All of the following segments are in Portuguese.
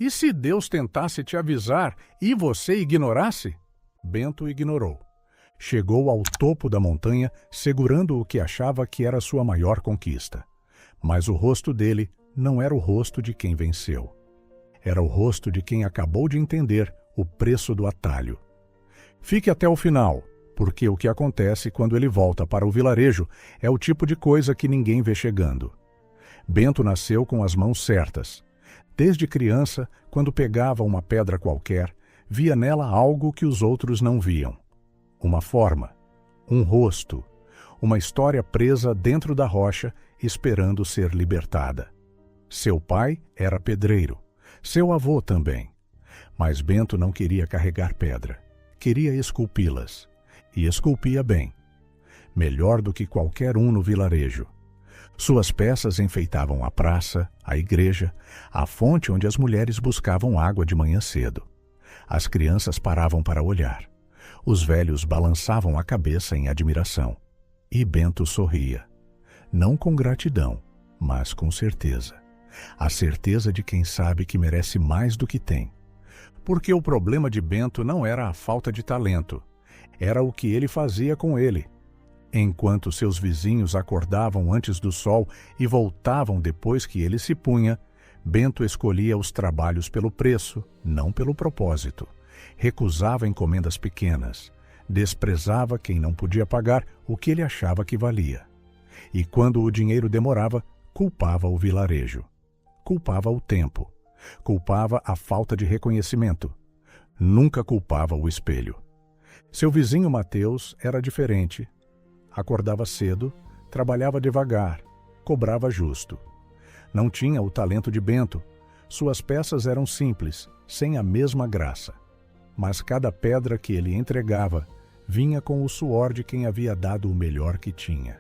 E se Deus tentasse te avisar e você ignorasse? Bento ignorou. Chegou ao topo da montanha, segurando o que achava que era sua maior conquista. Mas o rosto dele não era o rosto de quem venceu. Era o rosto de quem acabou de entender o preço do atalho. Fique até o final, porque o que acontece quando ele volta para o vilarejo é o tipo de coisa que ninguém vê chegando. Bento nasceu com as mãos certas. Desde criança, quando pegava uma pedra qualquer, via nela algo que os outros não viam. Uma forma, um rosto, uma história presa dentro da rocha, esperando ser libertada. Seu pai era pedreiro, seu avô também. Mas Bento não queria carregar pedra, queria esculpi-las. E esculpia bem, melhor do que qualquer um no vilarejo. Suas peças enfeitavam a praça, a igreja, a fonte onde as mulheres buscavam água de manhã cedo. As crianças paravam para olhar. Os velhos balançavam a cabeça em admiração. E Bento sorria. Não com gratidão, mas com certeza. A certeza de quem sabe que merece mais do que tem. Porque o problema de Bento não era a falta de talento. Era o que ele fazia com ele. Enquanto seus vizinhos acordavam antes do sol e voltavam depois que ele se punha, Bento escolhia os trabalhos pelo preço, não pelo propósito. Recusava encomendas pequenas. Desprezava quem não podia pagar o que ele achava que valia. E quando o dinheiro demorava, culpava o vilarejo. Culpava o tempo. Culpava a falta de reconhecimento. Nunca culpava o espelho. Seu vizinho Mateus era diferente. Acordava cedo, trabalhava devagar, cobrava justo. Não tinha o talento de Bento. Suas peças eram simples, sem a mesma graça. Mas cada pedra que ele entregava vinha com o suor de quem havia dado o melhor que tinha.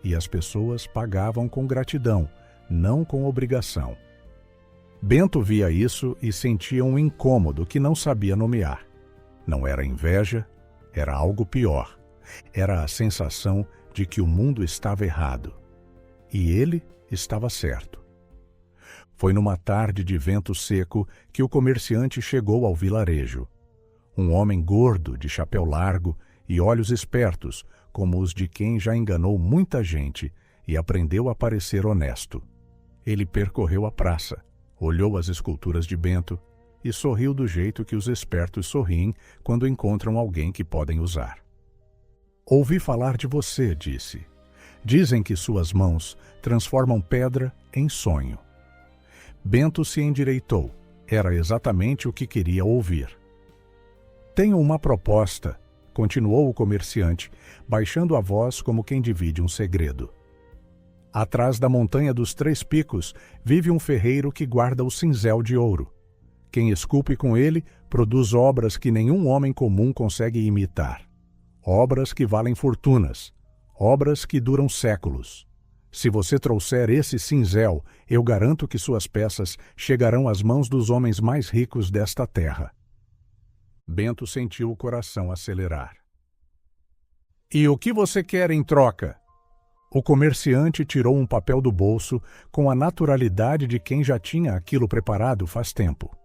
E as pessoas pagavam com gratidão, não com obrigação. Bento via isso e sentia um incômodo que não sabia nomear. Não era inveja, era algo pior. Era a sensação de que o mundo estava errado. E ele estava certo. Foi numa tarde de vento seco que o comerciante chegou ao vilarejo. Um homem gordo, de chapéu largo e olhos espertos, como os de quem já enganou muita gente e aprendeu a parecer honesto. Ele percorreu a praça, olhou as esculturas de Bento e sorriu do jeito que os espertos sorriem quando encontram alguém que podem usar. Ouvi falar de você, disse. Dizem que suas mãos transformam pedra em sonho. Bento se endireitou. Era exatamente o que queria ouvir. Tenho uma proposta, continuou o comerciante, baixando a voz como quem divide um segredo. Atrás da montanha dos 3 picos vive um ferreiro que guarda o cinzel de ouro. Quem esculpe com ele produz obras que nenhum homem comum consegue imitar. Obras que valem fortunas. Obras que duram séculos. Se você trouxer esse cinzel, eu garanto que suas peças chegarão às mãos dos homens mais ricos desta terra. Bento sentiu o coração acelerar. E o que você quer em troca? O comerciante tirou um papel do bolso com a naturalidade de quem já tinha aquilo preparado faz tempo.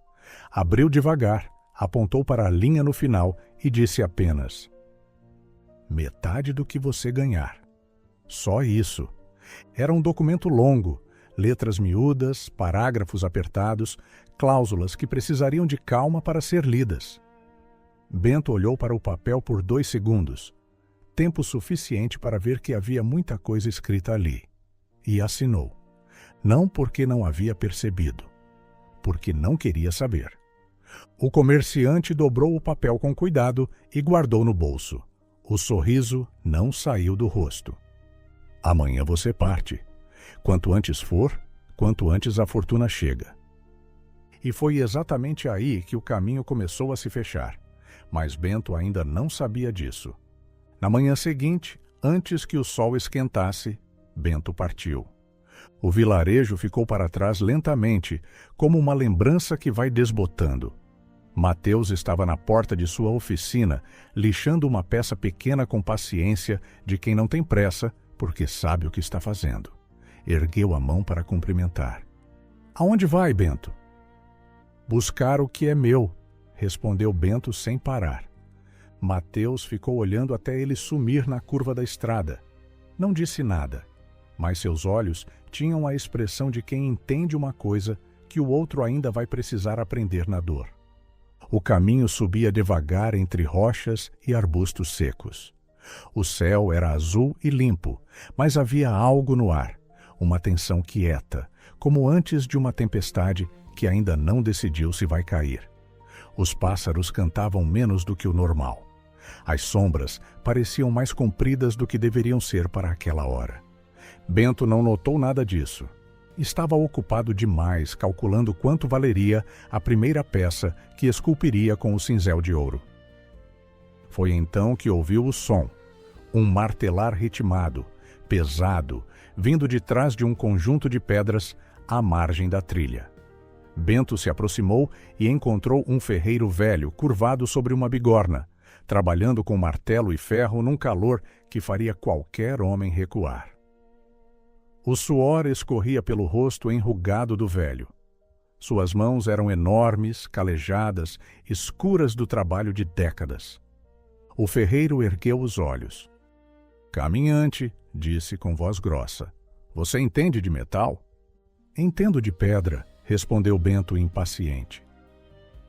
Abriu devagar, apontou para a linha no final e disse apenas: metade do que você ganhar. Só isso. Era um documento longo, letras miúdas, parágrafos apertados, cláusulas que precisariam de calma para ser lidas. Bento olhou para o papel por 2 segundos, tempo suficiente para ver que havia muita coisa escrita ali, e assinou. Não porque não havia percebido, porque não queria saber. O comerciante dobrou o papel com cuidado e guardou no bolso. O sorriso não saiu do rosto. Amanhã você parte. Quanto antes for, quanto antes a fortuna chega. E foi exatamente aí que o caminho começou a se fechar. Mas Bento ainda não sabia disso. Na manhã seguinte, antes que o sol esquentasse, Bento partiu. O vilarejo ficou para trás lentamente, como uma lembrança que vai desbotando. Mateus estava na porta de sua oficina, lixando uma peça pequena com paciência de quem não tem pressa, porque sabe o que está fazendo. Ergueu a mão para cumprimentar. Aonde vai, Bento? Buscar o que é meu, respondeu Bento sem parar. Mateus ficou olhando até ele sumir na curva da estrada. Não disse nada, mas seus olhos tinham a expressão de quem entende uma coisa que o outro ainda vai precisar aprender na dor. O caminho subia devagar entre rochas e arbustos secos. O céu era azul e limpo, mas havia algo no ar, uma tensão quieta, como antes de uma tempestade que ainda não decidiu se vai cair. Os pássaros cantavam menos do que o normal. As sombras pareciam mais compridas do que deveriam ser para aquela hora. Bento não notou nada disso. Estava ocupado demais calculando quanto valeria a primeira peça que esculpiria com o cinzel de ouro. Foi então que ouviu o som, um martelar ritmado, pesado, vindo de trás de um conjunto de pedras à margem da trilha. Bento se aproximou e encontrou um ferreiro velho curvado sobre uma bigorna, trabalhando com martelo e ferro num calor que faria qualquer homem recuar. O suor escorria pelo rosto enrugado do velho. Suas mãos eram enormes, calejadas, escuras do trabalho de décadas. O ferreiro ergueu os olhos. "Caminhante", disse com voz grossa, "você entende de metal?" "Entendo de pedra", respondeu Bento impaciente.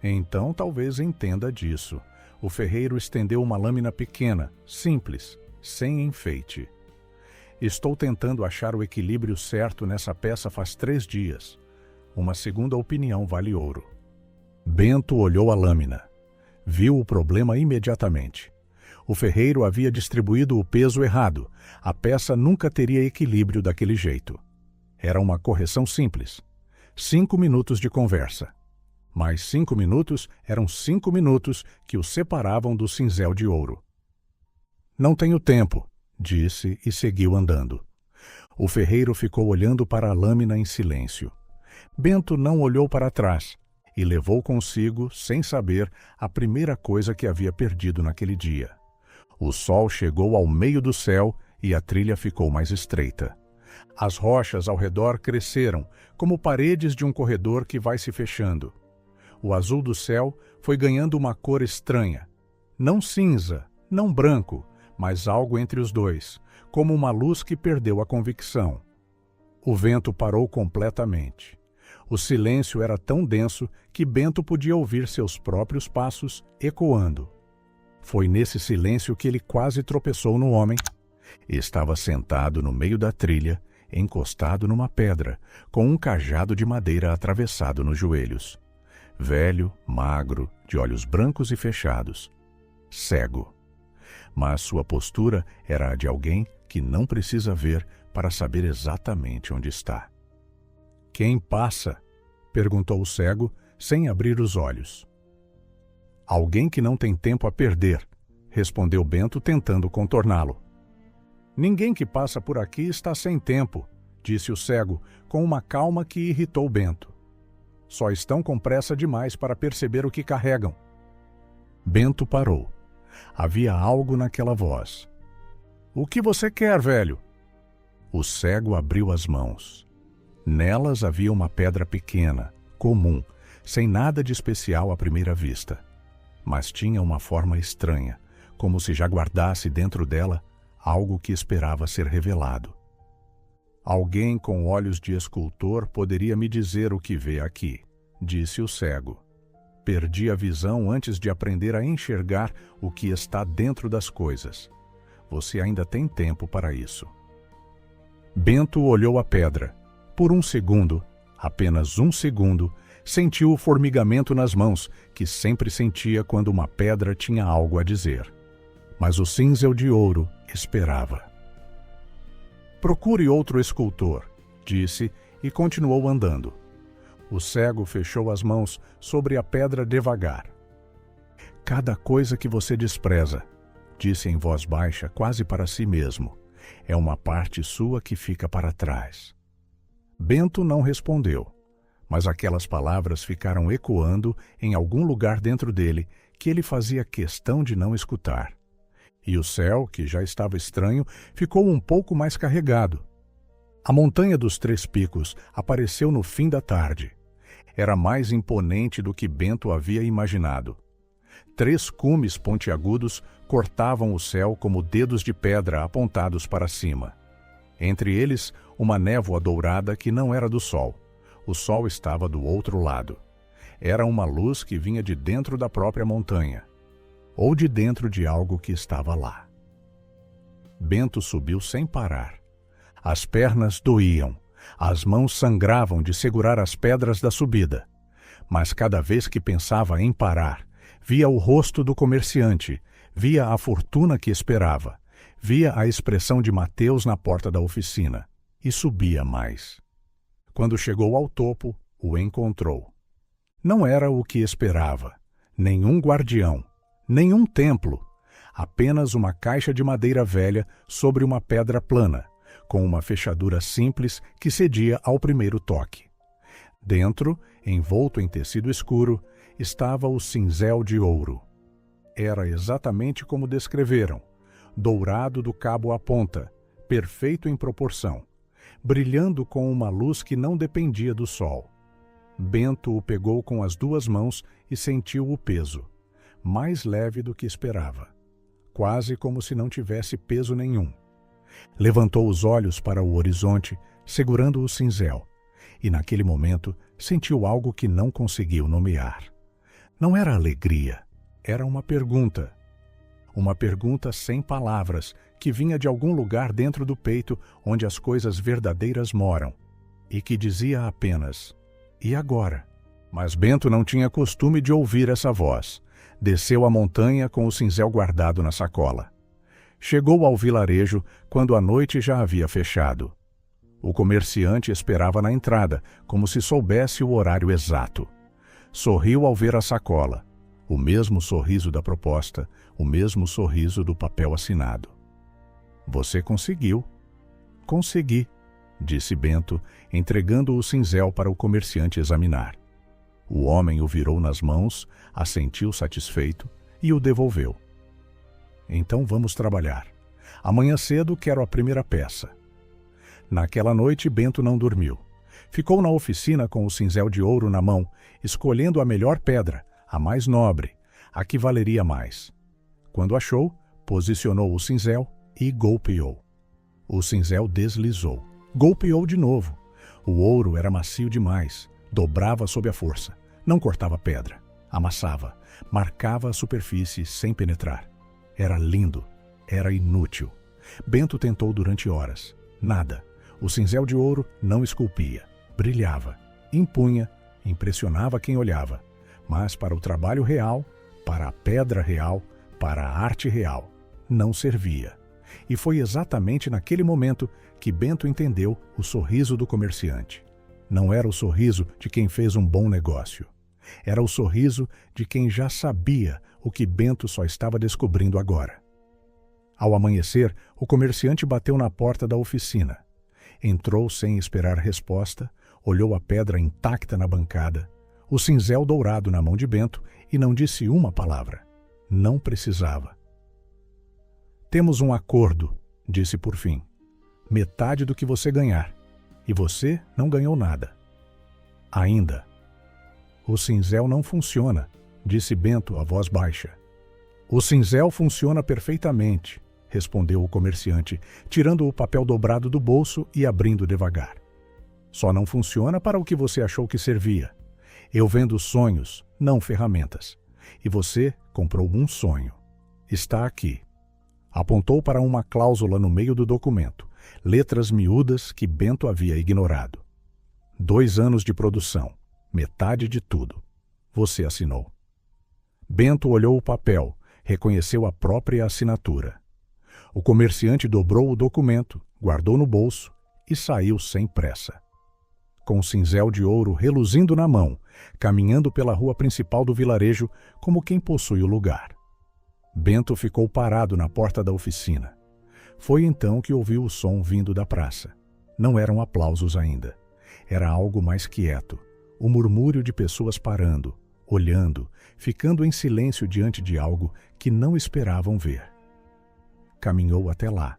"Então talvez entenda disso." O ferreiro estendeu uma lâmina pequena, simples, sem enfeite. "Estou tentando achar o equilíbrio certo nessa peça faz 3 dias. Uma segunda opinião vale ouro." Bento olhou a lâmina. Viu o problema imediatamente. O ferreiro havia distribuído o peso errado. A peça nunca teria equilíbrio daquele jeito. Era uma correção simples. 5 minutos de conversa. Mais 5 minutos eram 5 minutos que o separavam do cinzel de ouro. "Não tenho tempo", disse e seguiu andando. O ferreiro ficou olhando para a lâmina em silêncio. Bento não olhou para trás e levou consigo, sem saber, a primeira coisa que havia perdido naquele dia. O sol chegou ao meio do céu e a trilha ficou mais estreita. As rochas ao redor cresceram, como paredes de um corredor que vai se fechando. O azul do céu foi ganhando uma cor estranha. Não cinza, não branco, mas algo entre os dois, como uma luz que perdeu a convicção. O vento parou completamente. O silêncio era tão denso que Bento podia ouvir seus próprios passos ecoando. Foi nesse silêncio que ele quase tropeçou no homem. Estava sentado no meio da trilha, encostado numa pedra, com um cajado de madeira atravessado nos joelhos. Velho, magro, de olhos brancos e fechados. Cego. Mas sua postura era a de alguém que não precisa ver para saber exatamente onde está. "Quem passa?" perguntou o cego, sem abrir os olhos. "Alguém que não tem tempo a perder", respondeu Bento, tentando contorná-lo. "Ninguém que passa por aqui está sem tempo", disse o cego, com uma calma que irritou Bento. "Só estão com pressa demais para perceber o que carregam." Bento parou. Havia algo naquela voz. "O que você quer, velho?" O cego abriu as mãos. Nelas havia uma pedra pequena, comum, sem nada de especial à primeira vista. Mas tinha uma forma estranha, como se já guardasse dentro dela algo que esperava ser revelado. "Alguém com olhos de escultor poderia me dizer o que vê aqui", disse o cego. "Perdi a visão antes de aprender a enxergar o que está dentro das coisas. Você ainda tem tempo para isso." Bento olhou a pedra. Por um segundo, apenas um segundo, sentiu o formigamento nas mãos, que sempre sentia quando uma pedra tinha algo a dizer. Mas o cinzel de ouro esperava. "Procure outro escultor", disse e continuou andando. O cego fechou as mãos sobre a pedra devagar. "Cada coisa que você despreza", disse em voz baixa, quase para si mesmo, "é uma parte sua que fica para trás." Bento não respondeu, mas aquelas palavras ficaram ecoando em algum lugar dentro dele que ele fazia questão de não escutar. E o céu, que já estava estranho, ficou um pouco mais carregado. A montanha dos 3 picos apareceu no fim da tarde. Era mais imponente do que Bento havia imaginado. 3 cumes pontiagudos cortavam o céu como dedos de pedra apontados para cima. Entre eles, uma névoa dourada que não era do sol. O sol estava do outro lado. Era uma luz que vinha de dentro da própria montanha, ou de dentro de algo que estava lá. Bento subiu sem parar. As pernas doíam, as mãos sangravam de segurar as pedras da subida. Mas cada vez que pensava em parar, via o rosto do comerciante, via a fortuna que esperava, via a expressão de Mateus na porta da oficina, e subia mais. Quando chegou ao topo, o encontrou. Não era o que esperava, nenhum guardião, nenhum templo, apenas uma caixa de madeira velha sobre uma pedra plana, com uma fechadura simples que cedia ao primeiro toque. Dentro, envolto em tecido escuro, estava o cinzel de ouro. Era exatamente como descreveram, dourado do cabo à ponta, perfeito em proporção, brilhando com uma luz que não dependia do sol. Bento o pegou com as 2 mãos e sentiu o peso, mais leve do que esperava, quase como se não tivesse peso nenhum. Levantou os olhos para o horizonte, segurando o cinzel, e naquele momento sentiu algo que não conseguiu nomear. Não era alegria, era uma pergunta. Uma pergunta sem palavras, que vinha de algum lugar dentro do peito onde as coisas verdadeiras moram, e que dizia apenas: "E agora?" Mas Bento não tinha costume de ouvir essa voz. Desceu a montanha com o cinzel guardado na sacola. Chegou ao vilarejo quando a noite já havia fechado. O comerciante esperava na entrada, como se soubesse o horário exato. Sorriu ao ver a sacola. O mesmo sorriso da proposta, o mesmo sorriso do papel assinado. "Você conseguiu." "Consegui", disse Bento, entregando o cinzel para o comerciante examinar. O homem o virou nas mãos, assentiu satisfeito e o devolveu. "Então vamos trabalhar. Amanhã cedo quero a primeira peça." Naquela noite Bento não dormiu. Ficou na oficina com o cinzel de ouro na mão, escolhendo a melhor pedra, a mais nobre, a que valeria mais. Quando achou, posicionou o cinzel e golpeou. O cinzel deslizou. Golpeou de novo. O ouro era macio demais, dobrava sob a força, não cortava pedra, amassava, marcava a superfície sem penetrar. Era lindo, era inútil. Bento tentou durante horas. Nada. O cinzel de ouro não esculpia, brilhava, impunha, impressionava quem olhava. Mas para o trabalho real, para a pedra real, para a arte real, não servia. E foi exatamente naquele momento que Bento entendeu o sorriso do comerciante. Não era o sorriso de quem fez um bom negócio. Era o sorriso de quem já sabia o que Bento só estava descobrindo agora. Ao amanhecer, o comerciante bateu na porta da oficina. Entrou sem esperar resposta, olhou a pedra intacta na bancada, o cinzel dourado na mão de Bento e não disse uma palavra. Não precisava. "Temos um acordo", disse por fim. "Metade do que você ganhar. E você não ganhou nada. Ainda." "O cinzel não funciona", disse Bento a voz baixa. "O cinzel funciona perfeitamente", respondeu o comerciante, tirando o papel dobrado do bolso e abrindo devagar. "Só não funciona para o que você achou que servia. Eu vendo sonhos, não ferramentas. E você comprou um sonho. Está aqui." Apontou para uma cláusula no meio do documento, letras miúdas que Bento havia ignorado. 2 anos de produção, metade de tudo. Você assinou. Bento olhou o papel, reconheceu a própria assinatura. O comerciante dobrou o documento, guardou no bolso e saiu sem pressa. Com o cinzel de ouro reluzindo na mão, caminhando pela rua principal do vilarejo como quem possui o lugar. Bento ficou parado na porta da oficina. Foi então que ouviu o som vindo da praça. Não eram aplausos ainda. Era algo mais quieto, o murmúrio de pessoas parando, olhando, ficando em silêncio diante de algo que não esperavam ver. Caminhou até lá.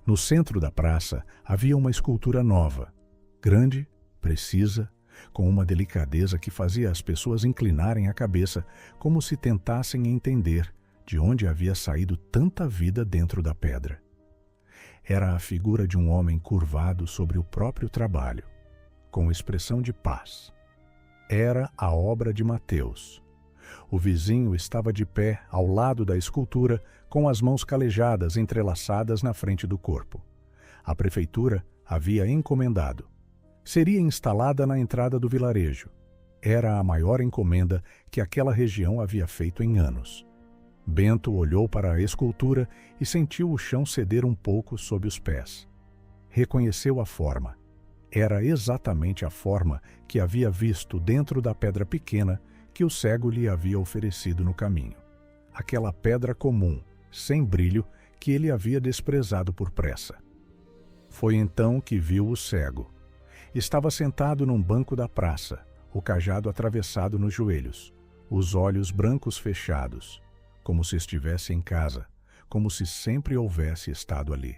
No centro da praça havia uma escultura nova, grande, precisa, com uma delicadeza que fazia as pessoas inclinarem a cabeça, como se tentassem entender de onde havia saído tanta vida dentro da pedra. Era a figura de um homem curvado sobre o próprio trabalho, com expressão de paz. Era a obra de Mateus. O vizinho estava de pé ao lado da escultura, com as mãos calejadas entrelaçadas na frente do corpo. A prefeitura havia encomendado. Seria instalada na entrada do vilarejo. Era a maior encomenda que aquela região havia feito em anos. Bento olhou para a escultura e sentiu o chão ceder um pouco sob os pés. Reconheceu a forma. Era exatamente a forma que havia visto dentro da pedra pequena que o cego lhe havia oferecido no caminho. Aquela pedra comum, sem brilho, que ele havia desprezado por pressa. Foi então que viu o cego. Estava sentado num banco da praça, o cajado atravessado nos joelhos, os olhos brancos fechados, como se estivesse em casa, como se sempre houvesse estado ali.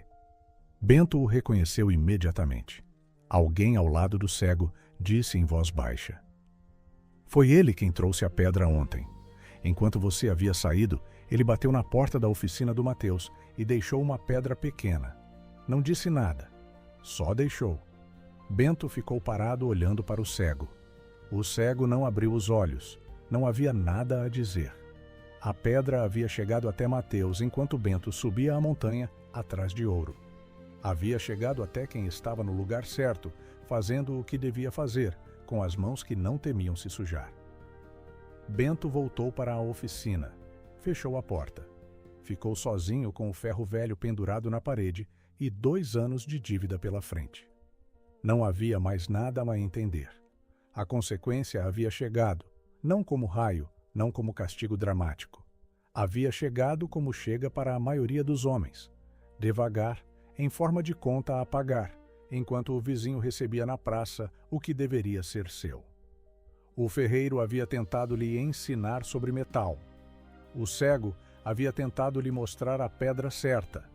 Bento o reconheceu imediatamente. Alguém ao lado do cego disse em voz baixa: "Foi ele quem trouxe a pedra ontem. Enquanto você havia saído, ele bateu na porta da oficina do Mateus e deixou uma pedra pequena. Não disse nada, só deixou." Bento ficou parado olhando para o cego. O cego não abriu os olhos, não havia nada a dizer. A pedra havia chegado até Mateus enquanto Bento subia a montanha atrás de Ouro. Havia chegado até quem estava no lugar certo, fazendo o que devia fazer, com as mãos que não temiam se sujar. Bento voltou para a oficina, fechou a porta. Ficou sozinho com o ferro velho pendurado na parede e 2 anos de dívida pela frente. Não havia mais nada a entender. A consequência havia chegado, não como raio, não como castigo dramático. Havia chegado como chega para a maioria dos homens, devagar, em forma de conta a pagar, enquanto o vizinho recebia na praça o que deveria ser seu. O ferreiro havia tentado lhe ensinar sobre metal. O cego havia tentado lhe mostrar a pedra certa.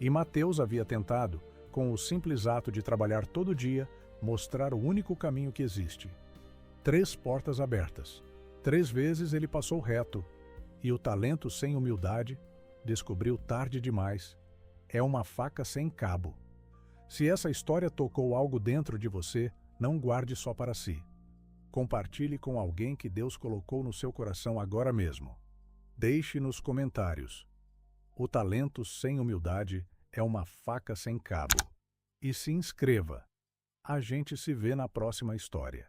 E Mateus havia tentado, com o simples ato de trabalhar todo dia, mostrar o único caminho que existe. 3 portas abertas. 3 vezes ele passou reto. E o talento sem humildade, descobriu tarde demais, é uma faca sem cabo. Se essa história tocou algo dentro de você, não guarde só para si. Compartilhe com alguém que Deus colocou no seu coração agora mesmo. Deixe nos comentários: o talento sem humildade é uma faca sem cabo. E se inscreva. A gente se vê na próxima história.